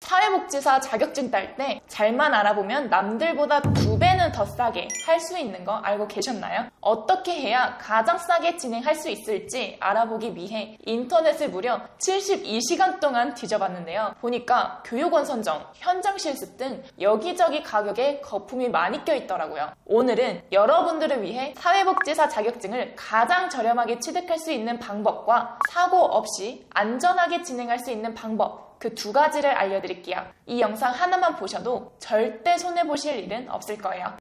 사회복지사 자격증 딸 때 잘만 알아보면 남들보다 2배는 더 싸게 할 수 있는 거 알고 계셨나요? 어떻게 해야 가장 싸게 진행할 수 있을지 알아보기 위해 인터넷을 무려 72시간 동안 뒤져봤는데요. 보니까 교육원 선정, 현장 실습 등 여기저기 가격에 거품이 많이 껴있더라고요. 오늘은 여러분들을 위해 사회복지사 자격증을 가장 저렴하게 취득할 수 있는 방법과 사고 없이 안전하게 진행할 수 있는 방법, 그 2가지를 알려드릴게요. 이 영상 하나만 보셔도 절대 손해보실 일은 없을 거예요.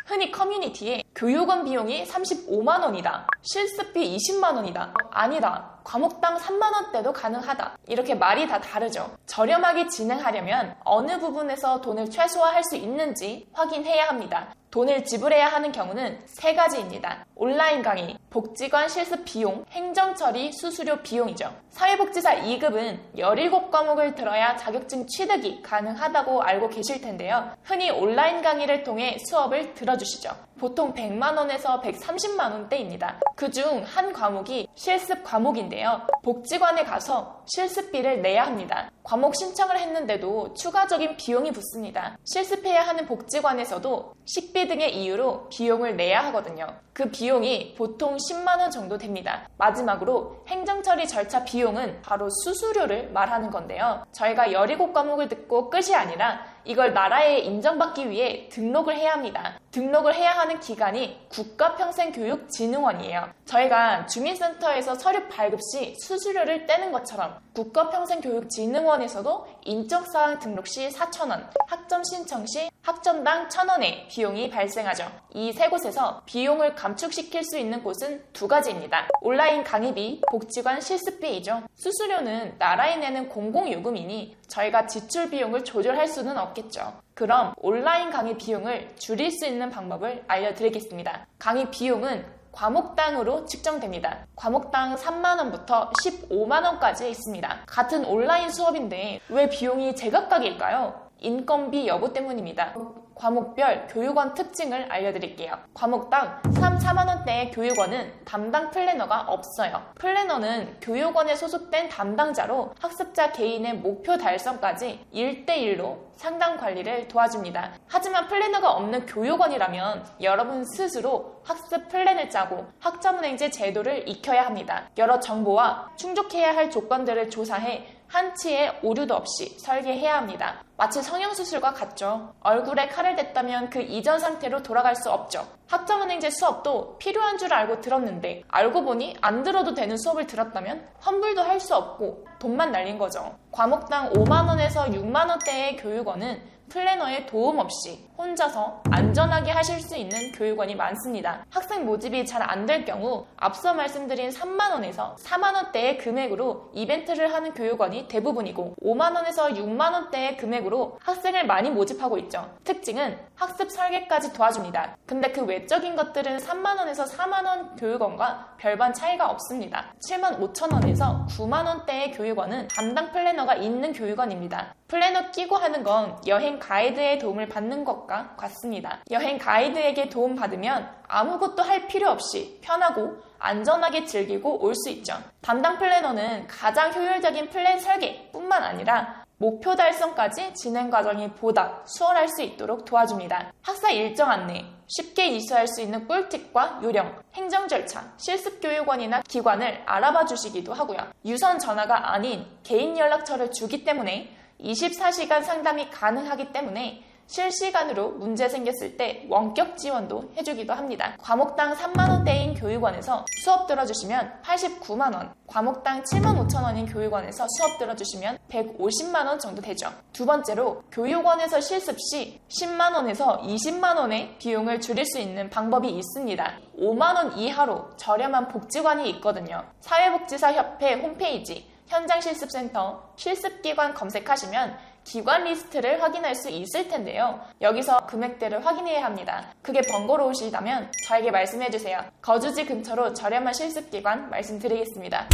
흔히 커뮤니티에 교육원 비용이 35만원이다, 실습비 20만원이다, 아니다, 과목당 3만원대도 가능하다, 이렇게 말이 다 다르죠. 저렴하게 진행하려면 어느 부분에서 돈을 최소화할 수 있는지 확인해야 합니다. 돈을 지불해야 하는 경우는 3가지입니다. 온라인 강의, 복지관 실습 비용, 행정처리 수수료 비용이죠. 사회복지사 2급은 17과목을 들어야 자격증 취득이 가능하다고 알고 계실 텐데요. 흔히 온라인 강의를 통해 수업을 들어주시죠. 보통 100만원에서 130만원대입니다. 그중 한 과목이 실습 과목인데요. 복지관에 가서 실습비를 내야 합니다. 과목 신청을 했는데도 추가적인 비용이 붙습니다. 실습해야 하는 복지관에서도 식비 등의 이유로 비용을 내야 하거든요. 그 비용이 보통 10만원 정도 됩니다. 마지막으로 행정처리 절차 비용은 바로 수수료를 말하는 건데요. 저희가 17과목을 듣고 끝이 아니라 이걸 나라에 인정받기 위해 등록을 해야 합니다. 등록을 해야 하는 기관이 국가평생교육진흥원이에요. 저희가 주민센터에서 서류 발급 시 수수료를 떼는 것처럼 국가평생교육진흥원에서도 인적사항 등록 시 4,000원, 학점 신청 시 학점당 1,000원의 비용이 발생하죠. 이 3곳에서 비용을 감축시킬 수 있는 곳은 2가지입니다. 온라인 강의비, 복지관 실습비이죠. 수수료는 나라에 내는 공공요금이니 저희가 지출 비용을 조절할 수는 없겠죠. 그럼 온라인 강의 비용을 줄일 수 있는 방법을 알려드리겠습니다. 강의 비용은 과목당으로 측정됩니다. 과목당 3만원부터 15만원까지 있습니다. 같은 온라인 수업인데 왜 비용이 제각각일까요? 인건비 여부 때문입니다. 과목별 교육원 특징을 알려드릴게요. 과목당 3, 4만원대의 교육원은 담당 플래너가 없어요. 플래너는 교육원에 소속된 담당자로 학습자 개인의 목표 달성까지 1대1로 상담 관리를 도와줍니다. 하지만 플래너가 없는 교육원이라면 여러분 스스로 학습 플랜을 짜고 학점은행제 제도를 익혀야 합니다. 여러 정보와 충족해야 할 조건들을 조사해 한치의 오류도 없이 설계해야 합니다. 마치 성형수술과 같죠. 얼굴에 칼을 댔다면 그 이전 상태로 돌아갈 수 없죠. 학점은행제 수업도 필요한 줄 알고 들었는데 알고 보니 안 들어도 되는 수업을 들었다면 환불도 할 수 없고 돈만 날린 거죠. 과목당 5만원에서 6만원대의 교육원은 플래너의 도움 없이 혼자서 안전하게 하실 수 있는 교육원이 많습니다. 학생 모집이 잘 안 될 경우 앞서 말씀드린 3만원에서 4만원대의 금액으로 이벤트를 하는 교육원이 대부분이고 5만원에서 6만원대의 금액으로 학생을 많이 모집하고 있죠. 특징은 학습 설계까지 도와줍니다. 근데 그 외적인 것들은 3만원에서 4만원 교육원과 별반 차이가 없습니다. 7만 5천원에서 9만원대의 교육원은 담당 플래너가 있는 교육원입니다. 플래너 끼고 하는 건 여행 가이드의 도움을 받는 것과 같습니다. 여행 가이드에게 도움받으면 아무것도 할 필요 없이 편하고 안전하게 즐기고 올 수 있죠. 담당 플래너는 가장 효율적인 플랜 설계뿐만 아니라 목표 달성까지 진행 과정이 보다 수월할 수 있도록 도와줍니다. 학사 일정 안내, 쉽게 이수할 수 있는 꿀팁과 요령, 행정 절차, 실습교육원이나 기관을 알아봐 주시기도 하고요. 유선 전화가 아닌 개인 연락처를 주기 때문에 24시간 상담이 가능하기 때문에 실시간으로 문제 생겼을 때 원격 지원도 해주기도 합니다. 과목당 3만원대인 교육원에서 수업 들어주시면 89만원, 과목당 7만 5천원인 교육원에서 수업 들어주시면 150만원 정도 되죠. 두 번째로 교육원에서 실습 시 10만원에서 20만원의 비용을 줄일 수 있는 방법이 있습니다. 5만원 이하로 저렴한 복지관이 있거든요. 사회복지사협회 홈페이지 현장실습센터 실습기관 검색하시면 기관 리스트를 확인할 수 있을 텐데요. 여기서 금액대를 확인해야 합니다. 그게 번거로우시다면 저에게 말씀해주세요. 거주지 근처로 저렴한 실습기관 말씀드리겠습니다.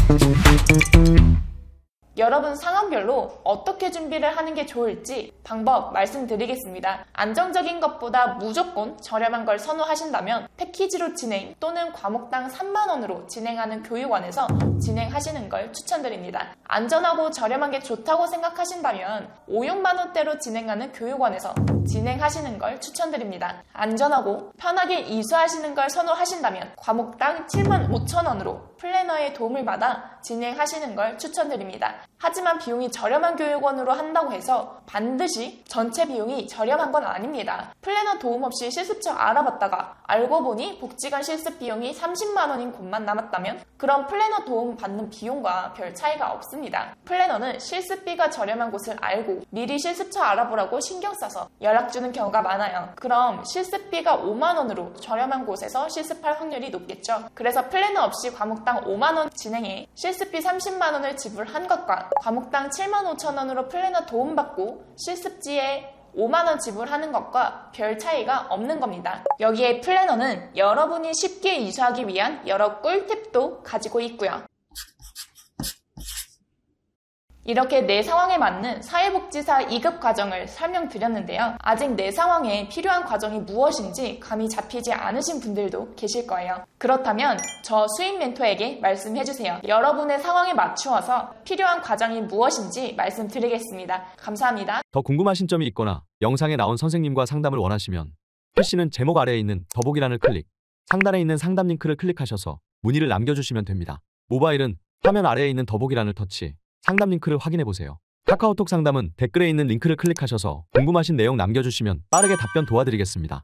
여러분 상황별로 어떻게 준비를 하는 게 좋을지 방법 말씀드리겠습니다. 안정적인 것보다 무조건 저렴한 걸 선호하신다면 패키지로 진행 또는 과목당 3만 원으로 진행하는 교육원에서 진행하시는 걸 추천드립니다. 안전하고 저렴한 게 좋다고 생각하신다면 5, 6만 원대로 진행하는 교육원에서 진행하시는 걸 추천드립니다. 안전하고 편하게 이수하시는 걸 선호하신다면 과목당 7만 5천 원으로 플래너의 도움을 받아 진행하시는 걸 추천드립니다. 하지만 비용이 저렴한 교육원으로 한다고 해서 반드시 전체 비용이 저렴한 건 아닙니다. 플래너 도움 없이 실습처 알아봤다가 알고 보니 복지관 실습 비용이 30만 원인 곳만 남았다면 그럼 플래너 도움 받는 비용과 별 차이가 없습니다. 플래너는 실습비가 저렴한 곳을 알고 미리 실습처 알아보라고 신경 써서 연락 주는 경우가 많아요. 그럼 실습비가 5만 원으로 저렴한 곳에서 실습할 확률이 높겠죠. 그래서 플래너 없이 과목당 5만 원 진행해 실습비 30만 원을 지불한 것과 과목당 7만 5천 원으로 플래너 도움받고 실습지에 5만 원 지불하는 것과 별 차이가 없는 겁니다. 여기에 플래너는 여러분이 쉽게 이수하기 위한 여러 꿀팁도 가지고 있고요. 이렇게 내 상황에 맞는 사회복지사 2급 과정을 설명드렸는데요. 아직 내 상황에 필요한 과정이 무엇인지 감이 잡히지 않으신 분들도 계실 거예요. 그렇다면 저 수인 멘토에게 말씀해주세요. 여러분의 상황에 맞추어서 필요한 과정이 무엇인지 말씀드리겠습니다. 감사합니다. 더 궁금하신 점이 있거나 영상에 나온 선생님과 상담을 원하시면 글씨는 제목 아래에 있는 더보기란을 클릭, 상단에 있는 상담 링크를 클릭하셔서 문의를 남겨주시면 됩니다. 모바일은 화면 아래에 있는 더보기란을 터치, 상담 링크를 확인해보세요. 카카오톡 상담은 댓글에 있는 링크를 클릭하셔서 궁금하신 내용 남겨주시면 빠르게 답변 도와드리겠습니다.